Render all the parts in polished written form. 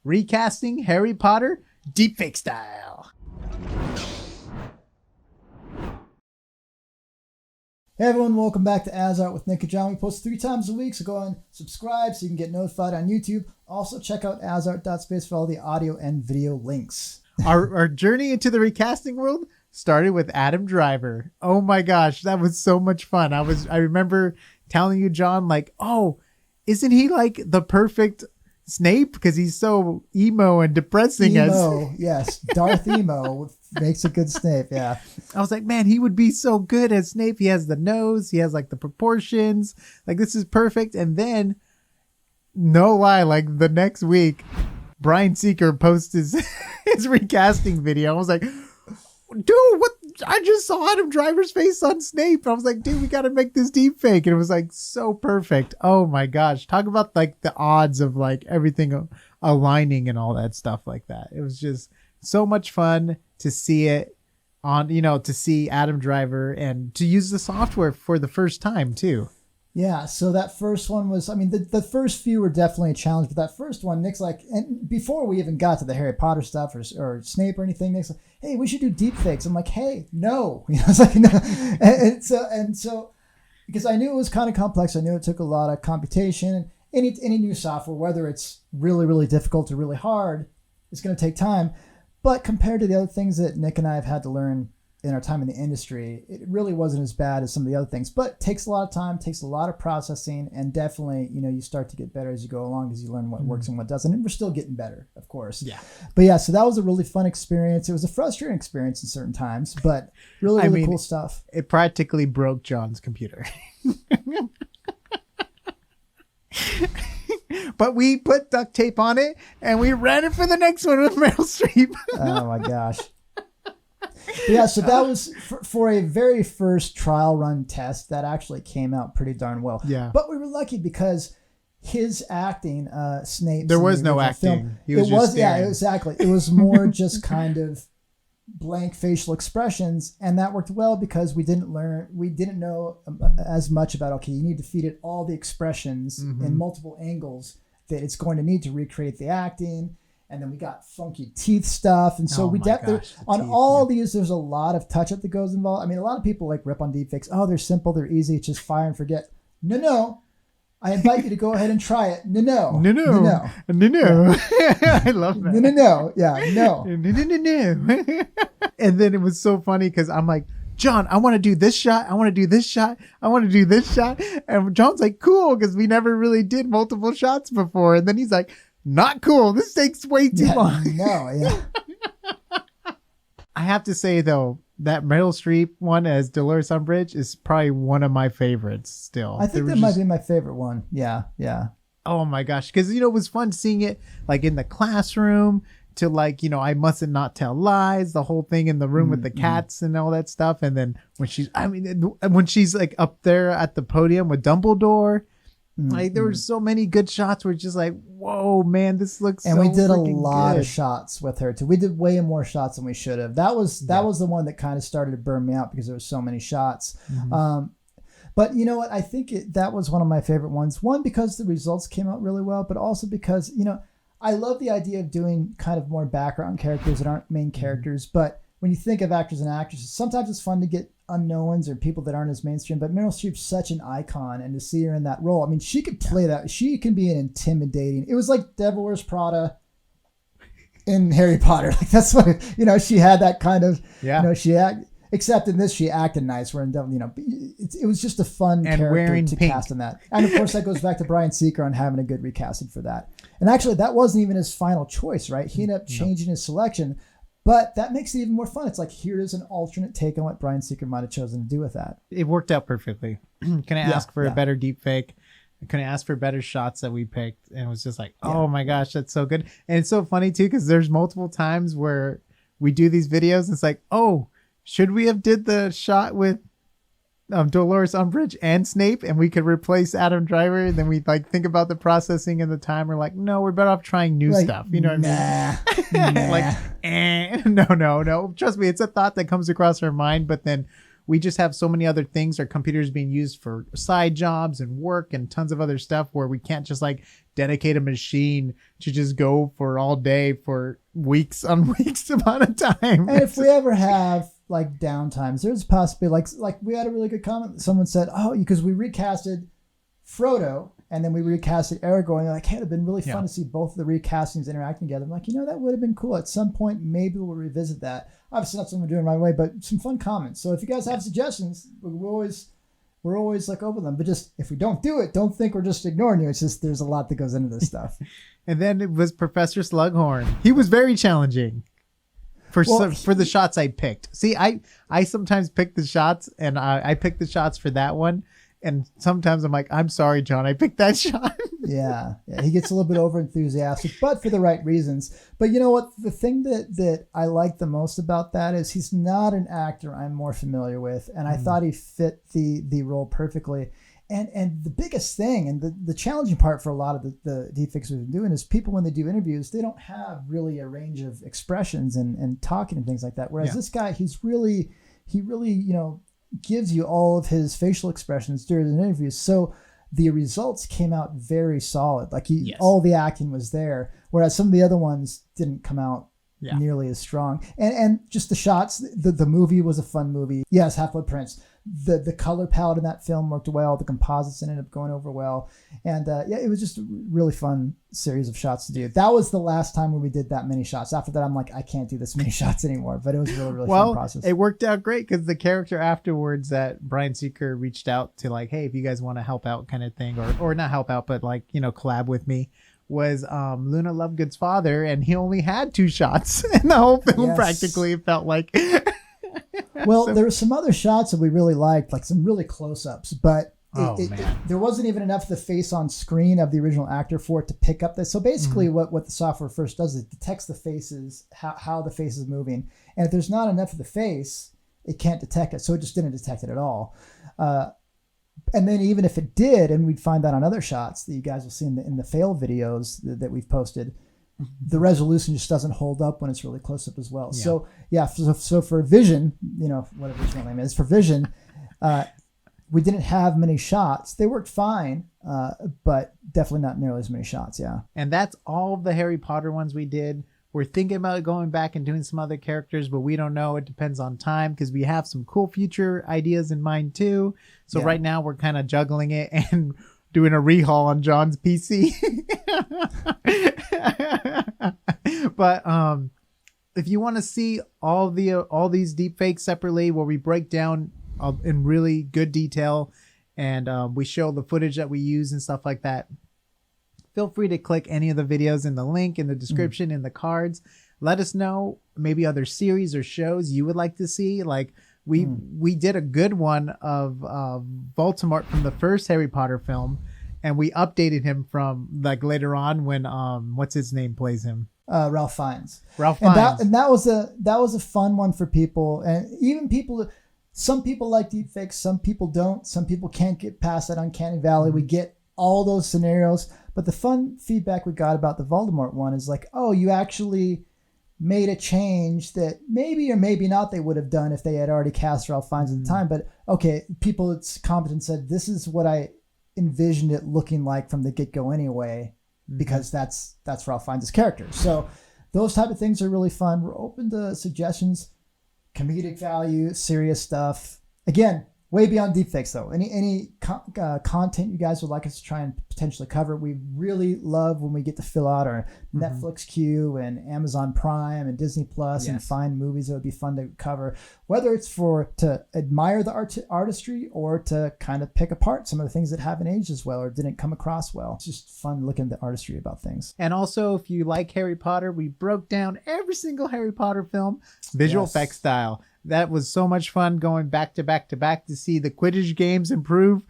Recasting Harry Potter Deepfake style. Hey everyone, welcome back to AsArt with Nick and John. We post 3 times a week, so go on subscribe so you can get notified on YouTube. Also check out asart.space for all the audio and video links. Our journey into the recasting world started with Adam Driver. Oh my gosh, that was so much fun. I remember telling you, John, like, oh, isn't he like the perfect Snape? Because he's so emo and depressing. Yes. Darth Emo makes a good Snape, yeah. I was like, man, he would be so good as Snape. He has the nose. He has like the proportions. Like, this is perfect. And then, no lie, like the next week, Bryan Seeker posts his recasting video. I was like, dude, what? I just saw Adam Driver's face on Snape. I was like, dude, we got to make this deep fake. And it was like so perfect. Oh my gosh. Talk about like the odds of like everything aligning and all that stuff like that. It was just so much fun to see it on, to see Adam Driver and to use the software for the first time too. Yeah, so that first one was, I mean, the first few were definitely a challenge, but that first one, Nick's like, and before we even got to the Harry Potter stuff or Snape or anything, Nick's like, hey, we should do deepfakes. I'm like, hey, no. It's like, no. And so, because I knew it was kind of complex, I knew it took a lot of computation, and any new software, whether it's really, really difficult or really hard, it's going to take time. But compared to the other things that Nick and I have had to learn in our time in the industry, it really wasn't as bad as some of the other things, but it takes a lot of time, takes a lot of processing, and definitely, you start to get better as you go along because you learn what works and what doesn't. And we're still getting better, of course. Yeah. But yeah, so that was a really fun experience. It was a frustrating experience in certain times, but really cool stuff. It practically broke John's computer. But we put duct tape on it and we ran it for the next one with Meryl Streep. Oh my gosh. Yeah, so that was for a very first trial run test that actually came out pretty darn well. Yeah. But we were lucky because his acting, Snape. There was no acting. Film, yeah, exactly. It was more just kind of blank facial expressions, and that worked well because we didn't know as much about, okay, you need to feed it all the expressions in multiple angles that it's going to need to recreate the acting. And then we got funky teeth stuff. And so these, there's a lot of touch up that goes involved. I mean, a lot of people like rip on deepfakes. Oh, they're simple. They're easy. It's just fire and forget. No. I invite you to go ahead and try it. No. Yeah. I love that. No. Yeah, no. No. And then it was so funny because I'm like, John, I want to do this shot. I want to do this shot. I want to do this shot. And John's like, cool, because we never really did multiple shots before. And then he's like, not cool. This takes way too long. No, yeah. I have to say, though, that Meryl Streep one as Dolores Umbridge is probably one of my favorites still. I think that might be my favorite one. Yeah. Oh, my gosh. Because, it was fun seeing it like in the classroom to like, I mustn't not tell lies, the whole thing in the room with the cats and all that stuff. And then when she's like up there at the podium with Dumbledore. Like there were so many good shots where it's just like, whoa, man, this looks so we did a freaking lot good. of shots with her too. We did way more shots than we should have. That was the one that kind of started to burn me out because there was so many shots. But you know what? I think that was one of my favorite ones. One, because the results came out really well, but also because, I love the idea of doing kind of more background characters that aren't main characters. But when you think of actors and actresses, sometimes it's fun to get unknowns or people that aren't as mainstream, but Meryl Streep's such an icon, and to see her in that role, I mean, she could play that. She can be an intimidating. It was like Devil Wears Prada in Harry Potter. Like that's what, she had that kind of, except in this, she acted nice. Where in Devil, it was just a fun and character to pink. cast in that. And of course that goes back to Bryan Seeker on having a good recasting for that. And actually that wasn't even his final choice, right? He ended up changing his selection. But that makes it even more fun. It's like, here is an alternate take on what Bryan Seeker might have chosen to do with that. It worked out perfectly. Can I ask for a better deep fake? Can I ask for better shots that we picked? And it was just like, oh my gosh, that's so good. And it's so funny too, because there's multiple times where we do these videos. And it's like, oh, should we have did the shot with Dolores Umbridge and Snape, and we could replace Adam Driver? And then we like think about the processing and the time. We're like, no, we're better off trying new stuff. You know what I mean? Like, no. Trust me, it's a thought that comes across our mind, but then we just have so many other things. Our computers being used for side jobs and work and tons of other stuff where we can't just like dedicate a machine to just go for all day for weeks on weeks amount of time. And if we ever have like downtimes, there's possibly like we had a really good comment. Someone said, oh, because we recasted Frodo and then we recasted Aragorn. They're like, hey, it'd been really fun to see both of the recastings interacting together. I'm like, that would have been cool. At some point, maybe we'll revisit that. Obviously not something we're doing right away, but some fun comments. So if you guys have suggestions, we're always like over them. But just if we don't do it, don't think we're just ignoring you. It's just there's a lot that goes into this stuff. And then it was Professor Slughorn. He was very challenging for the shots I picked. See, I sometimes pick the shots, and I picked the shots for that one. And sometimes I'm like, I'm sorry, John, I picked that shot. Yeah, he gets a little bit over enthusiastic, but for the right reasons. But you know what? The thing that I like the most about that is he's not an actor I'm more familiar with, and I thought he fit the role perfectly. And the biggest thing, and the challenging part for a lot of the deepfakes we've been doing, is people, when they do interviews, they don't have really a range of expressions and talking and things like that. Whereas this guy, he really gives you all of his facial expressions during an interview. So the results came out very solid. Like all the acting was there, whereas some of the other ones didn't come out nearly as strong. And just the shots, the movie was a fun movie. Yes, Half-Blood Prince. The color palette in that film worked well. The composites ended up going over well. And it was just a really fun series of shots to do. That was the last time when we did that many shots. After that, I'm like, I can't do this many shots anymore. But it was a really, really fun process. It worked out great because the character afterwards that Bryan Seeker reached out to, like, hey, if you guys want to help out kind of thing, or not help out, but like, collab with me, was Luna Lovegood's father. And he only had 2 shots in the whole film. Practically, it felt like. Well, there were some other shots that we really liked, like some really close-ups, but there wasn't even enough of the face on screen of the original actor for it to pick up this. So basically what the software first does is it detects the faces, how the face is moving. And if there's not enough of the face, it can't detect it. So it just didn't detect it at all. And then even if it did, and we'd find that on other shots that you guys will see in the fail videos that we've posted, the resolution just doesn't hold up when it's really close up as well. So for Vision, whatever his real name is, for Vision, we didn't have many shots. They worked fine, but definitely not nearly as many shots. Yeah. And that's all of the Harry Potter ones we did. We're thinking about going back and doing some other characters, but we don't know. It depends on time because we have some cool future ideas in mind too. So right now we're kind of juggling it and doing a rehaul on John's PC. But if you want to see all these deepfakes separately, where we break down in really good detail and we show the footage that we use and stuff like that, feel free to click any of the videos in the link in the description, in the cards. Let us know maybe other series or shows you would like to see. Like we did a good one of Voldemort from the first Harry Potter film, and we updated him from like later on when what's his name plays him. Ralph Fiennes. And that was a fun one for people, and even people. Some people like deepfakes, some people don't. Some people can't get past that uncanny valley. We get all those scenarios, but the fun feedback we got about the Voldemort one is like, oh, you actually made a change that maybe or maybe not they would have done if they had already cast Ralph Fiennes at the time. But okay, people that's competent said this is what I envisioned it looking like from the get-go anyway, because that's Ralph Fiennes' character. So those type of things are really fun. We're open to suggestions, comedic value, serious stuff. Again, way beyond deepfakes though. Any content you guys would like us to try and potentially cover, we really love when we get to fill out our Netflix queue and Amazon Prime and Disney Plus and find movies that would be fun to cover, whether it's to admire the artistry or to kind of pick apart some of the things that haven't aged as well or didn't come across well. It's just fun looking at the artistry about things. And also, if you like Harry Potter, we broke down every single Harry Potter film visual effects style. That was so much fun going back to back to back to see the Quidditch games improve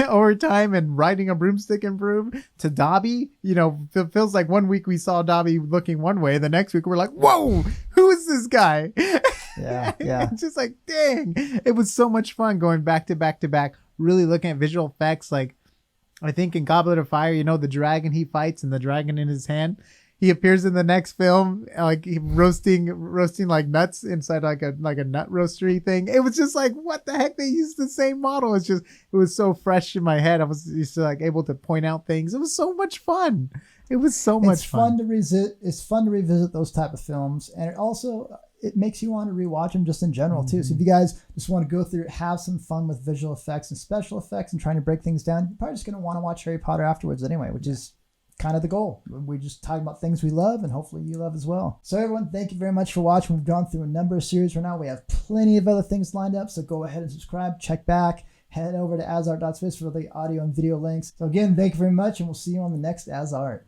over time and riding a broomstick improve to Dobby. It feels like one week we saw Dobby looking one way. The next week we're like, whoa, who is this guy? Yeah. It's just like, dang. It was so much fun going back to back to back, really looking at visual effects. Like I think in Goblet of Fire, the dragon he fights and the dragon in his hand. he appears in the next film, like roasting like nuts inside like a nut roastery thing. It was just like, what the heck? They used the same model. It was so fresh in my head. I was used to like able to point out things. It was so much fun. It was so much fun. It's fun to revisit those type of films, and it makes you want to rewatch them just in general too. So if you guys just want to go through it, have some fun with visual effects and special effects and trying to break things down, you're probably just going to want to watch Harry Potter afterwards anyway, which is kind of the goal. We're just talking about things we love, and hopefully you love as well. So everyone, thank you very much for watching. We've gone through a number of series right now. We have plenty of other things lined up, so go ahead and subscribe, check back, head over to asart.space for the audio and video links. So again, thank you very much, and we'll see you on the next AsArt.